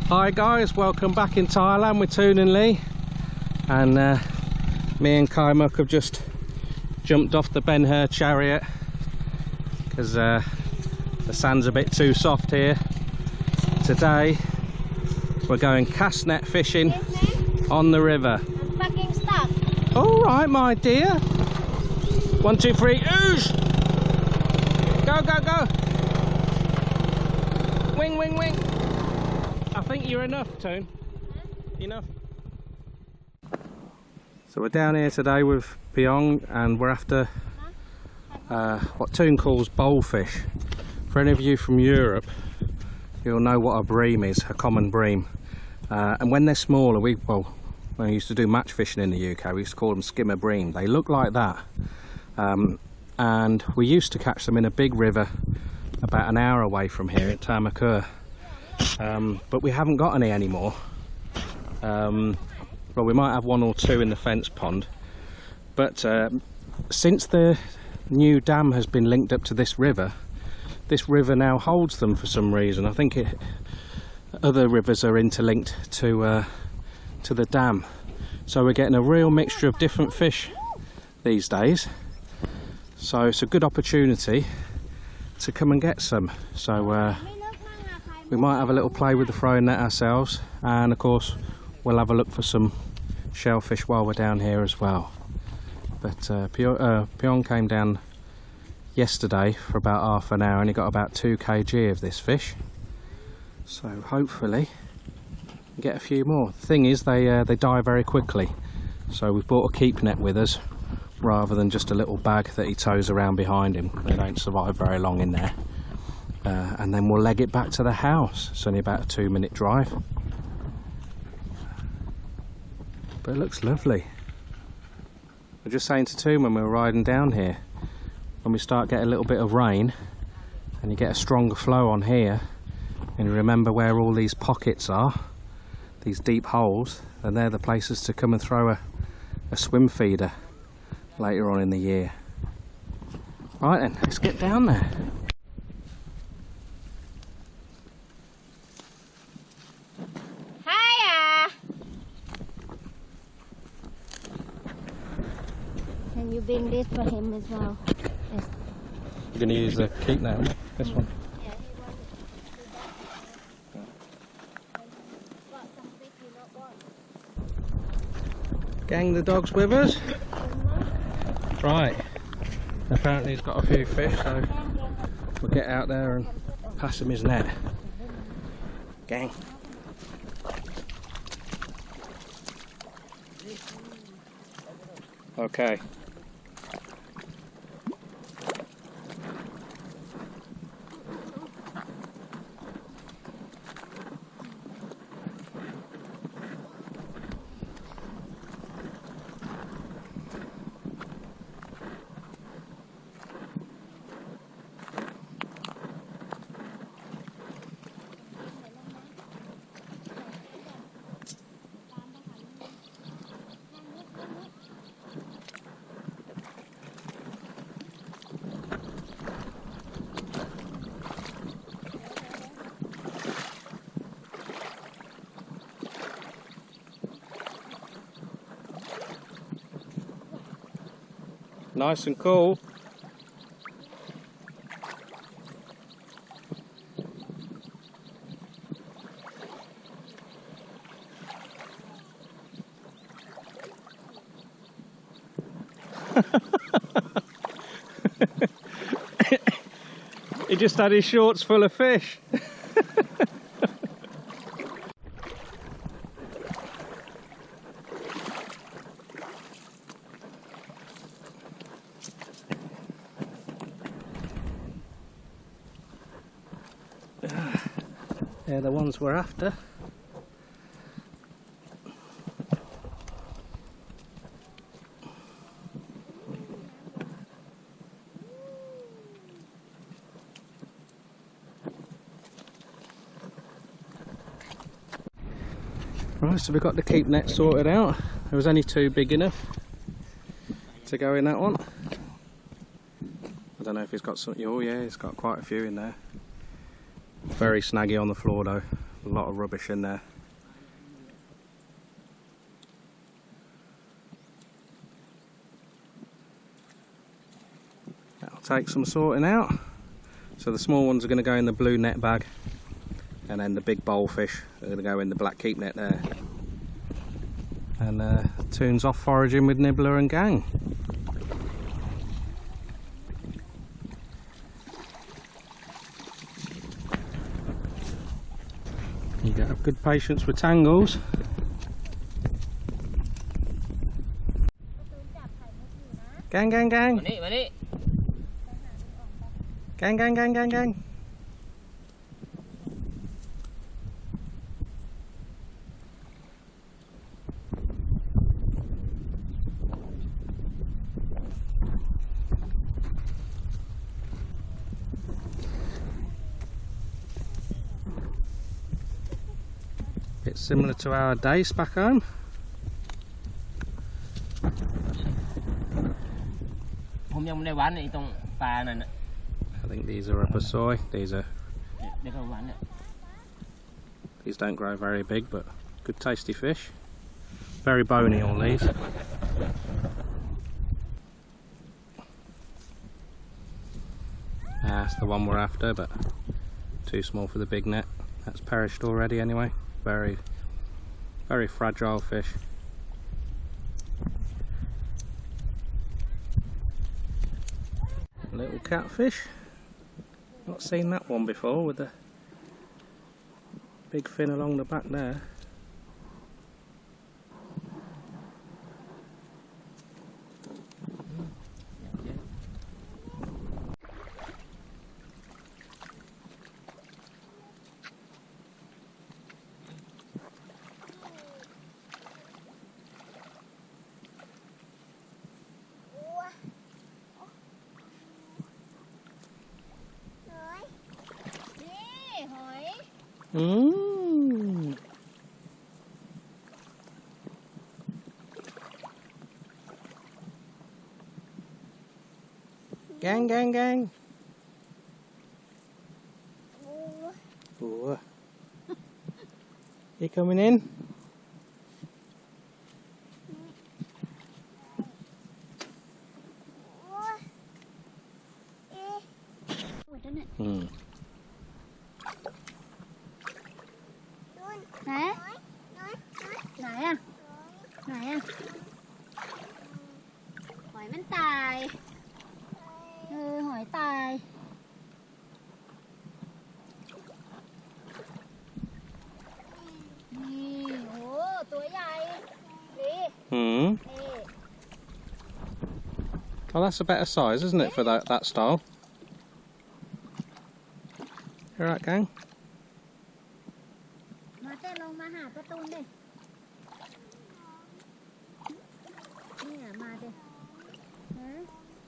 Hi guys, welcome back in Thailand with Toon and Lee, and me and Kai Muck have just jumped off the Ben Hur chariot because the sand's a bit too soft here. Today we're going cast net fishing on the river. I'm fucking stuck. All right, my dear. 1, 2, 3, oosh! Go, go, go! Wing, wing, wing! I think you're enough, Toon. Enough. So we're down here today with Pyong, and we're after what Toon calls bowlfish. For any of you from Europe, you'll know what a bream is, a common bream. And when they're smaller, when we used to do match fishing in the UK, we used to call them skimmer bream. They look like that. And we used to catch them in a big river about an hour away from here at Tamakur. But we haven't got any anymore. Well, we might have 1 or 2 in the fence pond, but since the new dam has been linked up to this river now holds them for some reason. I think other rivers are interlinked to the dam, so we're getting a real mixture of different fish these days. So it's a good opportunity to come and get some. So we might have a little play with the throwing net ourselves, and of course we'll have a look for some shellfish while we're down here as well. But Pyong came down yesterday for about half an hour and he got about 2 kg of this fish. So hopefully get a few more. The thing is they die very quickly, so we've brought a keep net with us rather than just a little bag that he tows around behind him. They don't survive very long in there. And then we'll leg it back to the house. It's only about a 2-minute drive, but it looks lovely. I was just saying to Toon when we were riding down here, when we start getting a little bit of rain and you get a stronger flow on here, and you remember where all these pockets are, these deep holes, and they're the places to come and throw a swim feeder later on in the year. Right then, let's get down there. Can you bring this for him as well? Yes. You're going to use the keep net, this one? Yeah, he wanted to do that. Got some fish you not want. Gang the dogs with us. Right. Apparently he's got a few fish, so we'll get out there and pass him his net. Gang. Okay. Nice and cool. He just had his shorts full of fish. They're the ones we're after. Right, so we've got the keep net sorted out. There was only 2 big enough to go in that one. I don't know if he's got some. Oh yeah, he's got quite a few in there. Very snaggy on the floor though. A lot of rubbish in there. That'll take some sorting out. So the small ones are going to go in the blue net bag, and then the big bowlfish are going to go in the black keep net there. And Toon's off foraging with Nibbler and gang. You got to have good patience with tangles. Gang, gang, gang. Gang, gang, gang, gang, gang. It's similar to our days back home. I think these are upper soy. These don't grow very big, but good tasty fish. Very bony, all these. That's the one we're after, but too small for the big net. That's perished already anyway. Very, very fragile fish. Little catfish. Not seen that one before with the big fin along the back there. Gang, gang, gang. Ooh. You coming in? Hả? Này à? Này à? Hỏiมันตายหอยตายนี่โอ้ตัวใหญ่นี่ Well, that's a better size, isn't it, for that style? You alright, gang? มาเต้นลงมาหาประตูดิเนี่ยมาดิ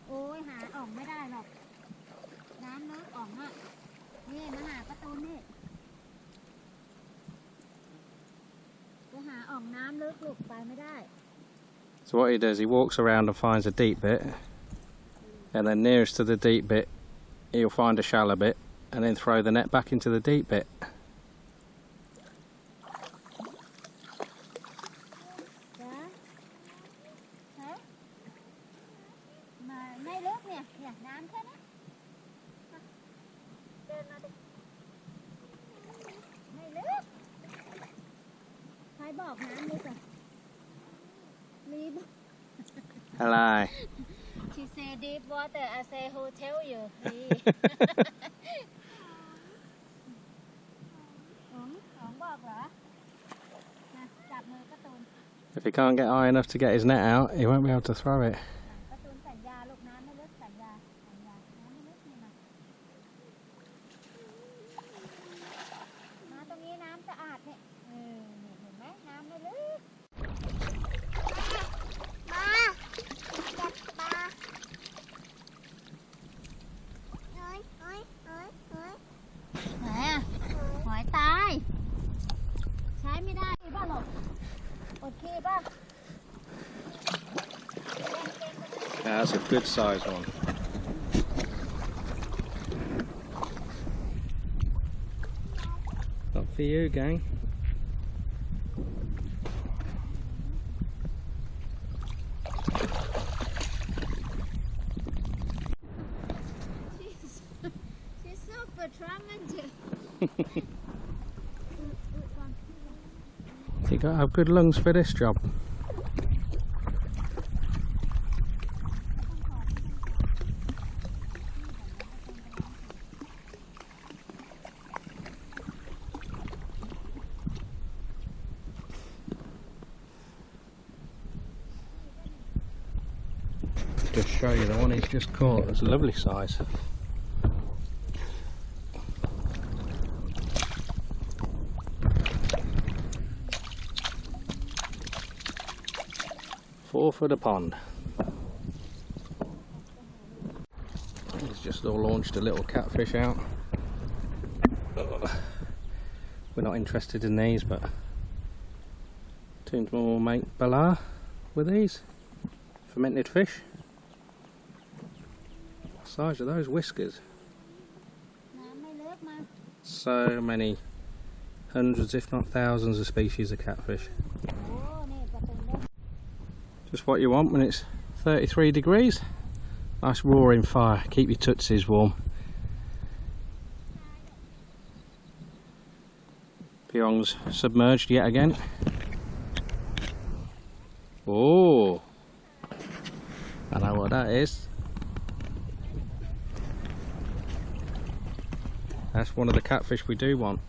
โอ้ยหาออกไม่ได้หรอกน้ำลึกออกอ่ะนี่มาหาประตูนี่กูหาออกน้ำลึกลุกไปไม่ได้ So what he does, he walks around and finds a deep bit, and then nearest to the deep bit he'll find a shallow bit and then throw the net back into the deep bit. Hello. She say deep water, I say who tell you? If he can't get high enough to get his net out, he won't be able to throw it. Yeah, that's a good size one. Not for you, gang. She's super traumatized. You got to have good lungs for this job. Just show you the one he's just caught. It's a lovely size. Four for the pond. He's just all launched a little catfish out. We're not interested in these, but Toons will make bala with these. Fermented fish. What size are those whiskers? So many hundreds, if not thousands, of species of catfish. Just what you want when it's 33 degrees. Nice roaring fire, keep your tootsies warm. Pyong's submerged yet again. Oh, I know what that is. That's one of the catfish we do want.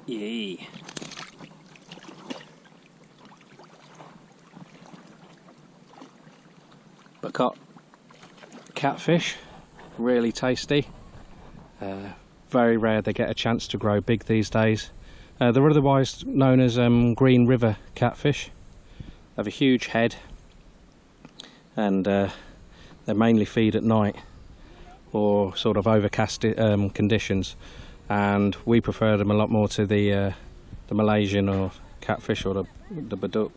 Yee. Got catfish, really tasty. Very rare they get a chance to grow big these days. They're otherwise known as green river catfish. They have a huge head, and they mainly feed at night or sort of overcast conditions, and we prefer them a lot more to the Malaysian or catfish or the baduk.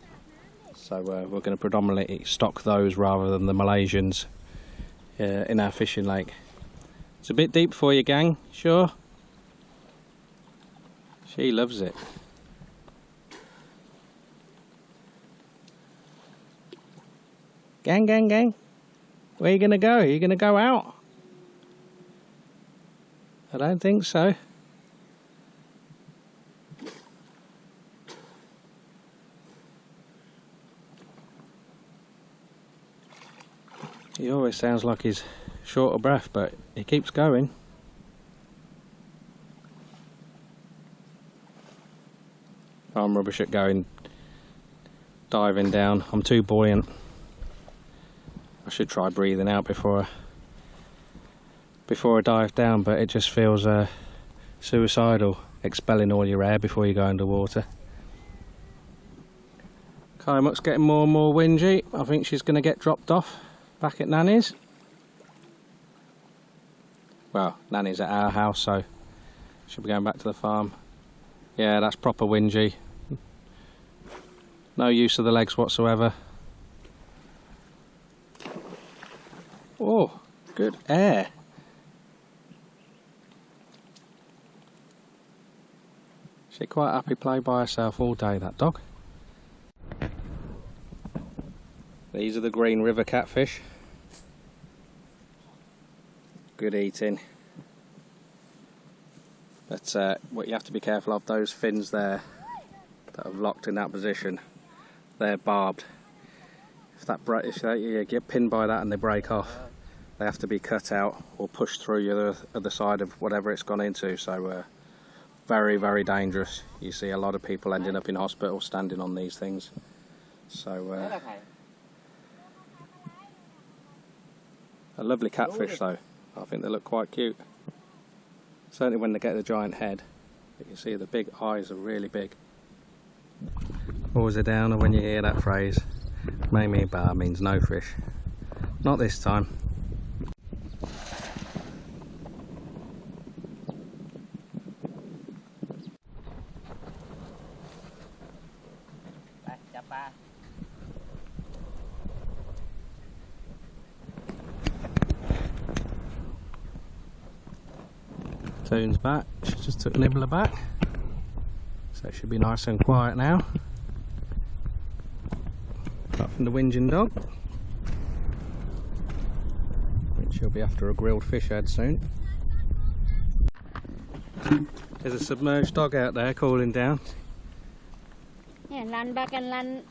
So we're going to predominantly stock those rather than the Malaysians in our fishing lake. It's a bit deep for you, gang, sure? She loves it. Gang, gang, gang. Where are you going to go? Are you going to go out? I don't think so. He always sounds like he's short of breath, but he keeps going. I'm rubbish at diving down. I'm too buoyant. I should try breathing out before I dive down, but it just feels suicidal, expelling all your air before you go underwater. Kaimuk's getting more and more whingy. I think she's going to get dropped off back at Nanny's. Well, Nanny's at our house, so she'll be going back to the farm. Yeah, that's proper whingy. No use of the legs whatsoever. Oh, good air. She's quite happy playing by herself all day, that dog. These are the green river catfish. Good eating. But what you have to be careful of, those fins there that are locked in that position, they're barbed. If you get pinned by that and they break off, they have to be cut out or pushed through the other side of whatever it's gone into. So very, very dangerous. You see a lot of people ending up in hospital standing on these things. So a lovely catfish though. I think they look quite cute. Certainly when they get the giant head. You can see the big eyes are really big. Always a downer when you hear that phrase. Mei bar means no fish. Not this time. Toon's back. She just took Nibbler back, so it should be nice and quiet now. Apart from the whinging dog, which she'll be after a grilled fish head soon. There's a submerged dog out there calling down. Yeah, run back and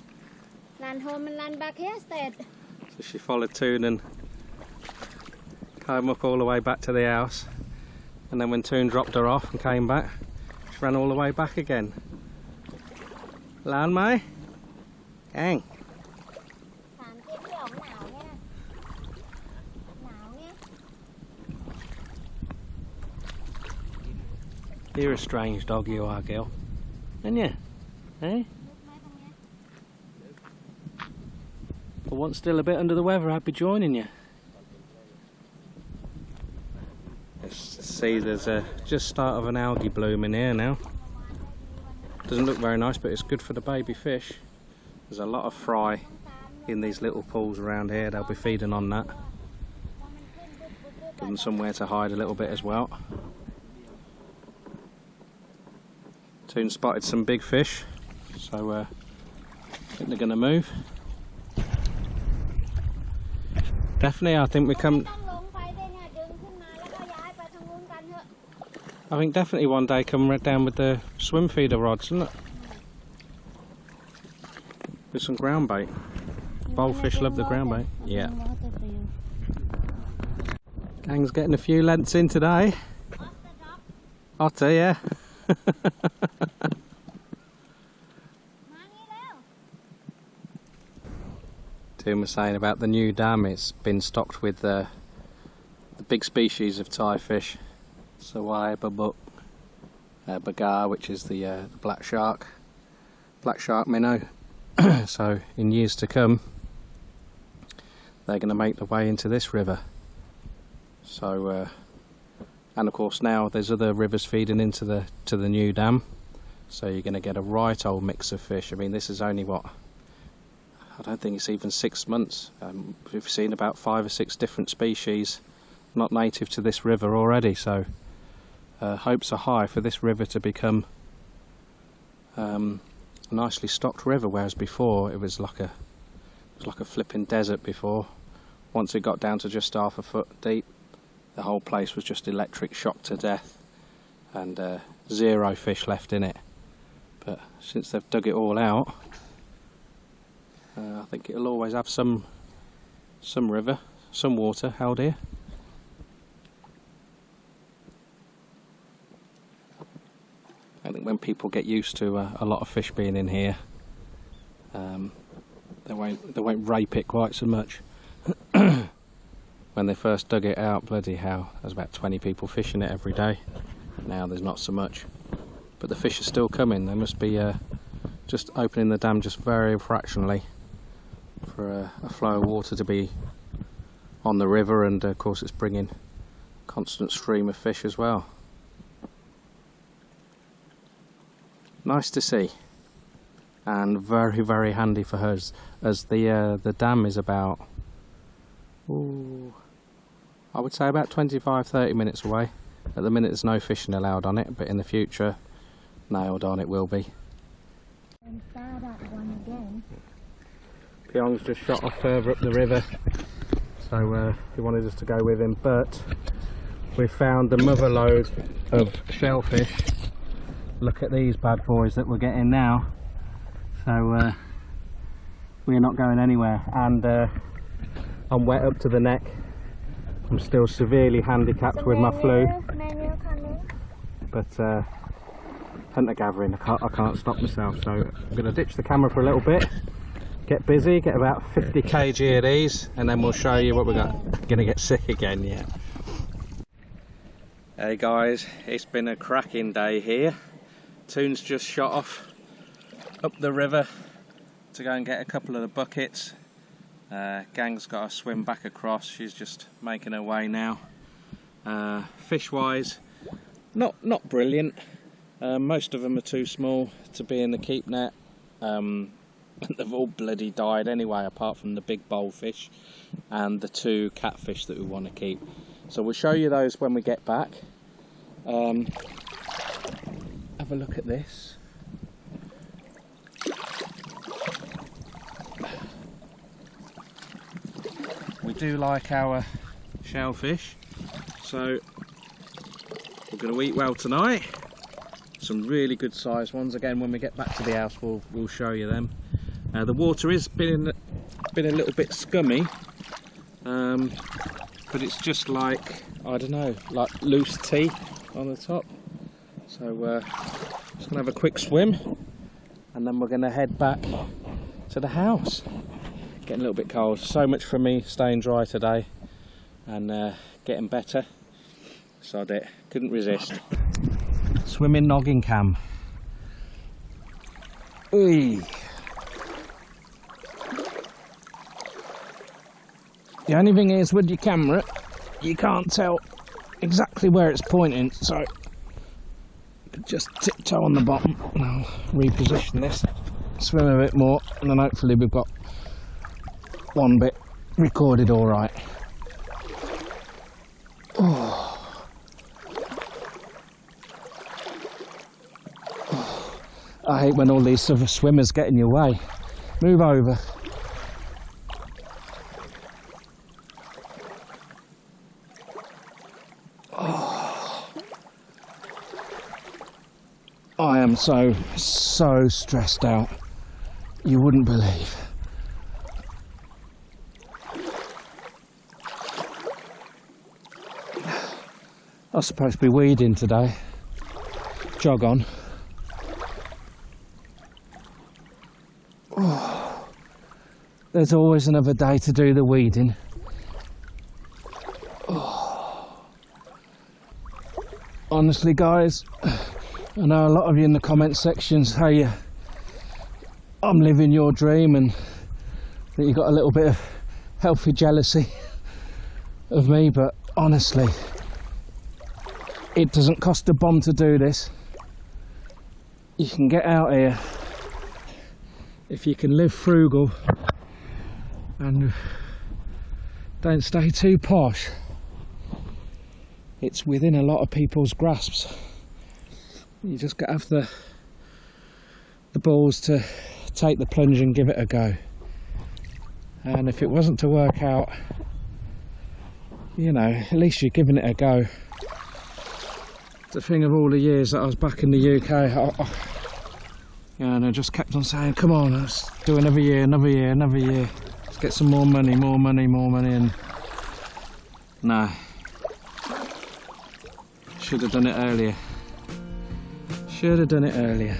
run home and run back here instead. So she followed Toon and came up all the way back to the house, and then when Toon dropped her off and came back, she ran all the way back again. Lan Mai? Gang. You're a strange dog, you are, girl. Ain't you? Eh? For once still a bit under the weather, I'd be joining you. Let's see, there's a just start of an algae bloom in here now. Doesn't look very nice, but it's good for the baby fish. There's a lot of fry in these little pools around here. They'll be feeding on that. Give them somewhere to hide a little bit as well. Toon spotted some big fish, so I think they're going to move. Definitely, I think we come. I think definitely one day come right down with the swim feeder rods, isn't it? With some ground bait. Bullfish love the ground bait. Yeah. Gang's getting a few lengths in today. Otter, yeah. Toon was saying about the new dam, it's been stocked with the big species of Thai fish. Sawai, babuk, bagar, which is the black shark minnow. So in years to come they're going to make their way into this river. So and of course now there's other rivers feeding into the new dam, so you're going to get a right old mix of fish. I mean, this is only what, I don't think it's even 6 months. We've seen about 5 or 6 different species not native to this river already, so hopes are high for this river to become a nicely stocked river, whereas before it was like a flipping desert before. Once it got down to just half a foot deep, the whole place was just electric shock to death, and zero fish left in it. But since they've dug it all out, I think it'll always have some river, some water held here. I think when people get used to a lot of fish being in here, they won't rape it quite so much. When they first dug it out, bloody hell, there's about 20 people fishing it every day. Now there's not so much, but the fish are still coming. They must be just opening the dam just very fractionally for a flow of water to be on the river, and of course it's bringing a constant stream of fish as well. Nice to see, and very, very handy for hers, as the dam is about, ooh, I would say about 25-30 minutes away. At the minute there's no fishing allowed on it, but in the future, nailed on, it will be. And start that one again. Pyong's just shot off further up the river, so he wanted us to go with him, but we found the mother load of shellfish. Look at these bad boys that we're getting now. So we're not going anywhere, and I'm wet up to the neck. I'm still severely handicapped with my flu, but hunter gathering, I can't stop myself, so I'm going to ditch the camera for a little bit, get busy, get about 50 kg of these, and then we'll show you what we're going to get sick again. Yeah. Hey guys, it's been a cracking day here. Toon's just shot off up the river to go and get a couple of the buckets. Gang's got to swim back across. She's just making her way now. Fish wise, not brilliant. Most of them are too small to be in the keep net. They've all bloody died anyway, apart from the big bullfish and the 2 catfish that we want to keep. So we'll show you those when we get back. Have a look at this. We do like our shellfish, so we're going to eat well tonight. Some really good sized ones. Again, when we get back to the house, we'll show you them. The water has been a little bit scummy, but it's just like, I don't know, like loose tea on the top. So just gonna have a quick swim, and then we're gonna head back to the house. Getting a little bit cold. So much for me staying dry today and getting better. Sod it, couldn't resist. Swimming noggin cam. Ooh. The only thing is, with your camera, you can't tell exactly where it's pointing, so you could just tiptoe on the bottom and I'll reposition this, swim a bit more, and then hopefully we've got one bit recorded all right. Oh. I hate when all these other swimmers get in your way. Move over. I am so stressed out, you wouldn't believe. I was supposed to be weeding today. Jog on. Oh, there's always another day to do the weeding. Oh. Honestly guys, I know a lot of you in the comment sections say I'm living your dream and that you got a little bit of healthy jealousy of me, but honestly, it doesn't cost a bomb to do this. You can get out here if you can live frugal and don't stay too posh. It's within a lot of people's grasps. You just got to have the balls to take the plunge and give it a go. And if it wasn't to work out, you know, at least you're giving it a go. The thing of all the years that I was back in the UK, and I just kept on saying, come on, let's do another year, another year, another year. Let's get some more money, more money, more money, and no. Should have done it earlier. Should have done it earlier.